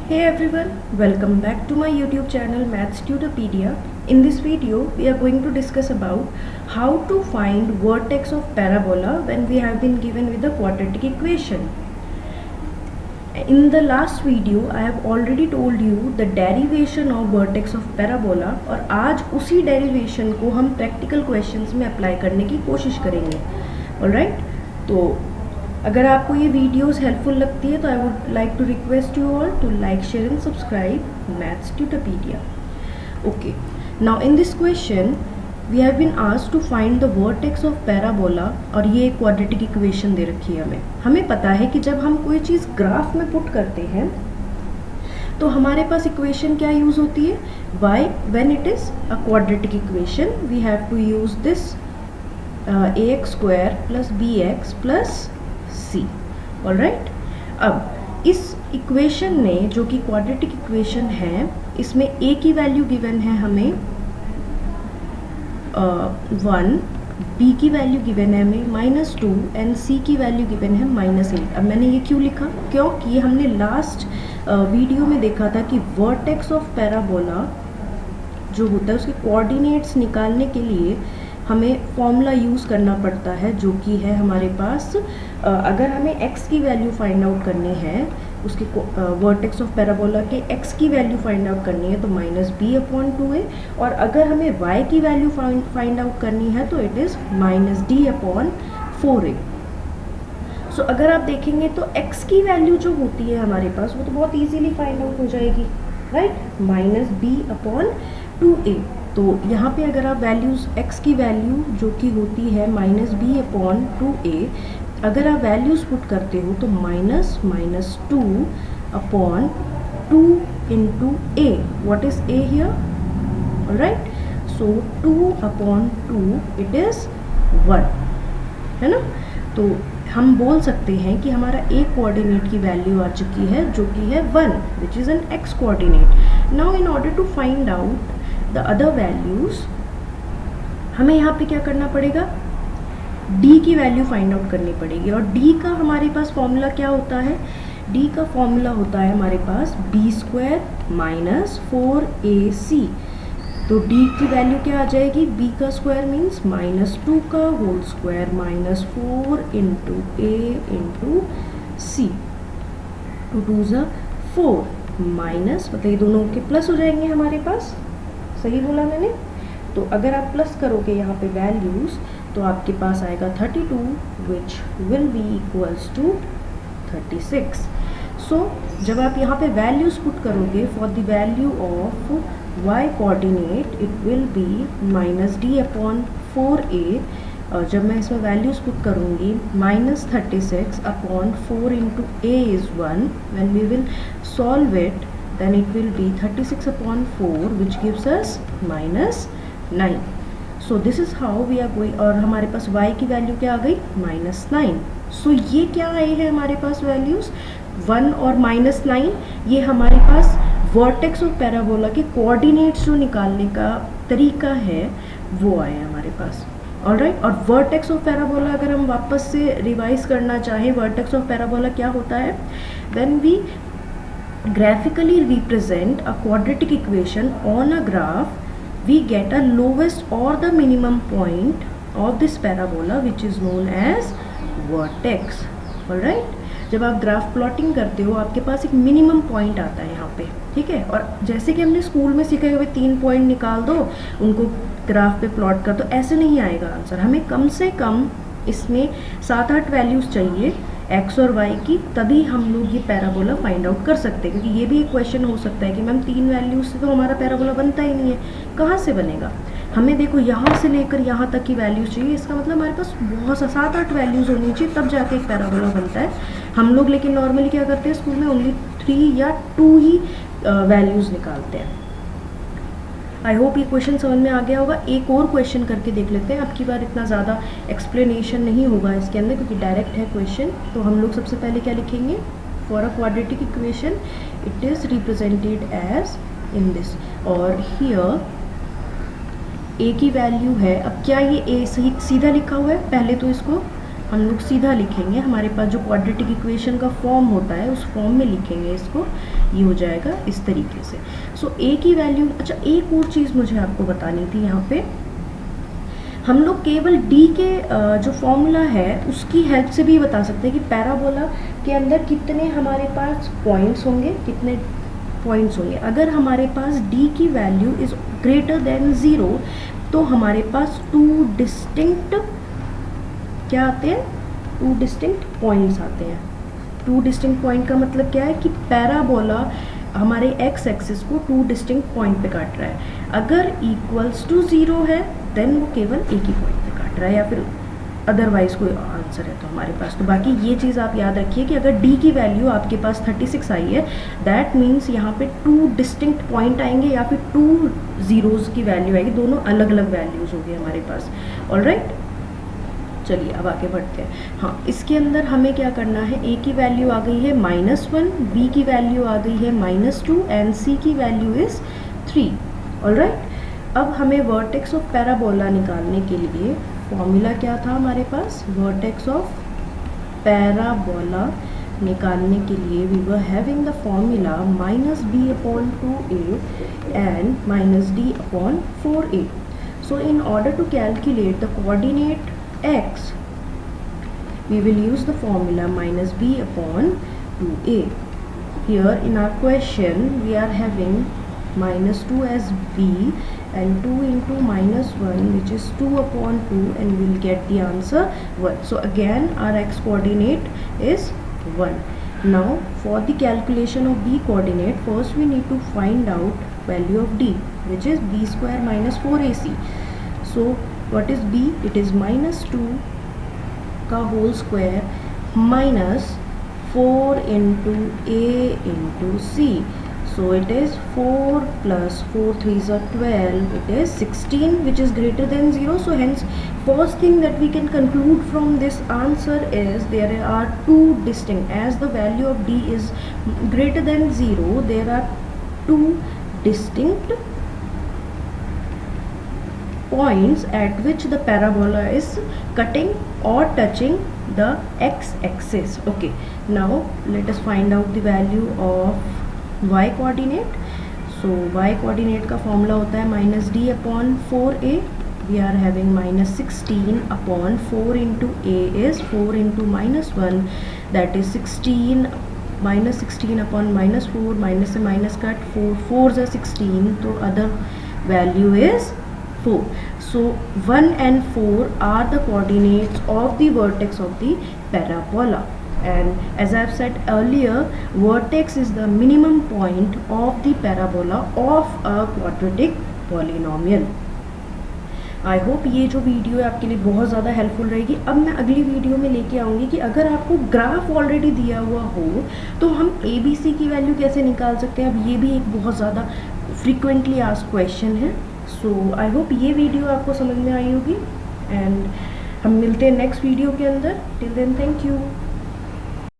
Hey everyone, welcome back to my YouTube channel Maths Tutorpedia. In this video, we are going to discuss about how to find vertex of parabola when we have been given with the quadratic equation. In the last video, I have already told you the derivation of vertex of parabola और आज उसी derivation को हम practical questions में apply करने की कोशिश करेंगे. Alright? तो अगर आपको ये वीडियोस हेल्पफुल लगती है तो I would like to request you all to like share and subscribe maths Tutopedia. Okay, now in this question we have been asked to find the vertex of parabola और ये quadratic equation दे रखी है. हमें पता है कि जब हम कोई चीज़ ग्राफ में पुट करते हैं तो हमारे पास इक्वेशन क्या यूज़ होती है. Why when it is a quadratic equation we have to use this ax square plus bx plus c. Alright, अब इस इक्वेशन में जो कि क्वाड्रेटिक इक्वेशन है इसमें a की वैल्यू गिवन है हमें 1, b की वैल्यू गिवन है हमें -2 एंड c की वैल्यू गिवन है -8. अब मैंने ये क्यों लिखा, क्योंकि हमने लास्ट वीडियो में देखा था कि वर्टेक्स ऑफ पैराबोला जो होता है उसके कोऑर्डिनेट्स निकालने के लिए हमें फॉर्मूला यूज़ करना पड़ता है जो कि है हमारे पास. अगर हमें x की वैल्यू फाइंड आउट करनी है, उसके वर्टेक्स ऑफ पैराबोला के x की वैल्यू फाइंड आउट करनी है तो -b/2a, और अगर हमें y की वैल्यू फाइंड आउट करनी है तो इट इज़ -d/4a. सो अगर आप देखेंगे तो x की वैल्यू जो होती है हमारे पास वो तो बहुत ईजीली फाइंड आउट हो जाएगी, राइट, -b/2a. तो यहाँ पे अगर आप वैल्यूज़ x की वैल्यू जो कि होती है -b/2a, अगर आप वैल्यूज़ पुट करते हो तो -2/2 into a. What is a here? Right, so 2/2 it is 1, है ना. तो हम बोल सकते हैं कि हमारा a कोऑर्डिनेट की वैल्यू आ चुकी है जो कि है 1 which is an x coordinate. Now in order to find out the other values हमें यहाँ पे क्या करना पड़ेगा, d की वैल्यू फाइंड आउट करनी पड़ेगी. और d का हमारे पास फॉर्मूला क्या होता है, d का फॉर्मूला होता है हमारे पास b² - 4ac. तो d की वैल्यू क्या आ जाएगी, b का स्क्वायर मीन्स -2 का whole square -4 into a into c. 2 2 ज़ा 4 माइनस, मतलब ये दोनों के प्लस हो जाएंगे हमारे पास. सही बोला मैंने. तो अगर आप प्लस करोगे यहाँ पे वैल्यूज़ तो आपके पास आएगा 32 which will be equals to 36. So जब आप यहाँ पे वैल्यूज़ पुट करोगे for the value of y coordinate it will be -d/4a. और जब मैं इसमें वैल्यूज़ पुट करूँगी -36/4 into a is 1. When we will solve it then it will be 36/4 which gives us -9. so this is how we are going. और हमारे पास y की value क्या आ गई, -9. so ये क्या आए हैं हमारे पास वैल्यूज़ 1 और -9. ये हमारे पास वर्टेक्स ऑफ पैराबोला के कोऑर्डिनेट्स जो निकालने का तरीका है वो आए हैं हमारे पास. ऑलराइट, और वर्टेक्स ऑफ पैराबोला अगर हम वापस से रिवाइज करना चाहें, वर्टेक्स ऑफ पैराबोला क्या होता है, when we graphically represent a quadratic equation on a graph, we get a lowest or the minimum point of this parabola which is known as vertex. alright, जब आप graph plotting करते हो आपके पास एक minimum point आता है यहाँ पे, ठीक है. और जैसे कि हमने स्कूल में सीखे हुए 3 पॉइंट निकाल दो, उनको ग्राफ पे प्लॉट कर दो, ऐसे नहीं आएगा आंसर. हमें कम से कम इसमें 7-8 वैल्यूज़ चाहिए x और y की, तभी हम लोग ये पैराबोला फाइंड आउट कर सकते हैं. क्योंकि ये भी एक क्वेश्चन हो सकता है कि मैम 3 वैल्यूज से तो हमारा पैराबोला बनता ही नहीं है, कहाँ से बनेगा. हमें देखो यहाँ से लेकर यहाँ तक की वैल्यूज चाहिए, इसका मतलब हमारे पास बहुत 7-8 वैल्यूज़ होनी चाहिए तब जाके एक पैराबोला बनता है. हम लोग लेकिन नॉर्मली क्या करते हैं, स्कूल में ओनली 3 या 2 ही वैल्यूज़ निकालते हैं. आई होप ये क्वेश्चन समझ में आ गया होगा. एक और क्वेश्चन करके देख लेते हैं. अब की बार इतना ज़्यादा एक्सप्लेनेशन नहीं होगा इसके अंदर क्योंकि डायरेक्ट है क्वेश्चन. तो हम लोग सबसे पहले क्या लिखेंगे, for a quadratic equation it is represented as in this. और हियर a की वैल्यू है. अब क्या ये a सही सीधा लिखा हुआ है, पहले तो इसको हम लोग सीधा लिखेंगे. हमारे पास जो क्वाड्रेटिक इक्वेशन का फॉर्म होता है उस फॉर्म में लिखेंगे इसको. ये हो जाएगा इस तरीके से। सो ए की वैल्यू, अच्छा एक और चीज़ मुझे आपको बतानी थी यहाँ पे, हम लोग केवल डी के जो फॉर्मूला है उसकी हेल्प से भी बता सकते हैं कि पैराबोला के अंदर कितने हमारे पास पॉइंट्स होंगे, कितने पॉइंट्स होंगे। अगर हमारे पास डी की वैल्यू इज़ ग्रेटर देन 0 तो हमारे पास टू डिस्टिंक्ट क्या आते हैं, टू डिस्टिंक्ट पॉइंट्स आते हैं। टू डिस्टिंक्ट पॉइंट का मतलब क्या है कि पैराबोला हमारे एक्स एक्सिस को टू डिस्टिंक्ट पॉइंट पे काट रहा है। अगर इक्वल्स टू 0 है देन वो केवल एक ही पॉइंट पे काट रहा है, या फिर अदरवाइज कोई आंसर है तो हमारे पास। तो बाकी ये चीज़ आप याद रखिए कि अगर डी की वैल्यू आपके पास 36 आई है दैट मीन्स यहाँ पे टू डिस्टिंक्ट पॉइंट आएंगे या फिर टू जीरोज़ की वैल्यू आएगी, दोनों अलग अलग वैल्यूज़ होंगे हमारे पास। ऑलराइट, चलिए अब आगे बढ़ते हैं। हाँ, इसके अंदर हमें क्या करना है, ए की वैल्यू आ गई है -1, बी की वैल्यू आ गई है -2 एंड सी की वैल्यू इज़ 3। ऑलराइट, अब हमें वर्टेक्स ऑफ पैराबोला निकालने के लिए फॉर्मूला क्या था हमारे पास, वर्टेक्स ऑफ पैराबोला निकालने के लिए we were having the formula -b/2a and -d/4a. So in order to calculate the coordinate x we will use the formula -b/2a. Here in our question we are having -2 as b and 2 into -1 which is 2/2 and we will get the answer 1. So again our x coordinate is 1. Now for the calculation of b coordinate first we need to find out value of d which is b square minus 4ac. So what is b? It is -2 का whole square minus 4 into a into c. So it is 4 plus 4 3s are 12, it is 16 which is greater than 0. So hence first thing that we can conclude from this answer is there are two distinct, as the value of d is greater than 0 there are two distinct points at which the parabola is cutting or touching the x-axis. Okay, now let us find out the value of y coordinate. So y coordinate का formula होता है -d/4a. We are having -16/4 into a is 4 into -1 that is 16 -16/-4 minus से minus cut 4 4s are 16 तो other value is 4. So 1 and 4 are the coordinates of the vertex of the parabola, and as I have said earlier vertex is the minimum point of the parabola of a quadratic polynomial. I hope ये जो video है आपके लिए बहुत ज़्यादा helpful रहेगी। अब मैं अगली वीडियो में लेके आऊँगी कि अगर आपको ग्राफ ऑलरेडी दिया हुआ हो तो हम ABC की वैल्यू कैसे निकाल सकते हैं। अब ये भी एक बहुत ज़्यादा फ्रीक्वेंटली आस्क्ड क्वेश्चन है। सो आई होप ये वीडियो आपको समझ में आई होगी एंड हम मिलते हैं नेक्स्ट वीडियो के अंदर। Till then thank you.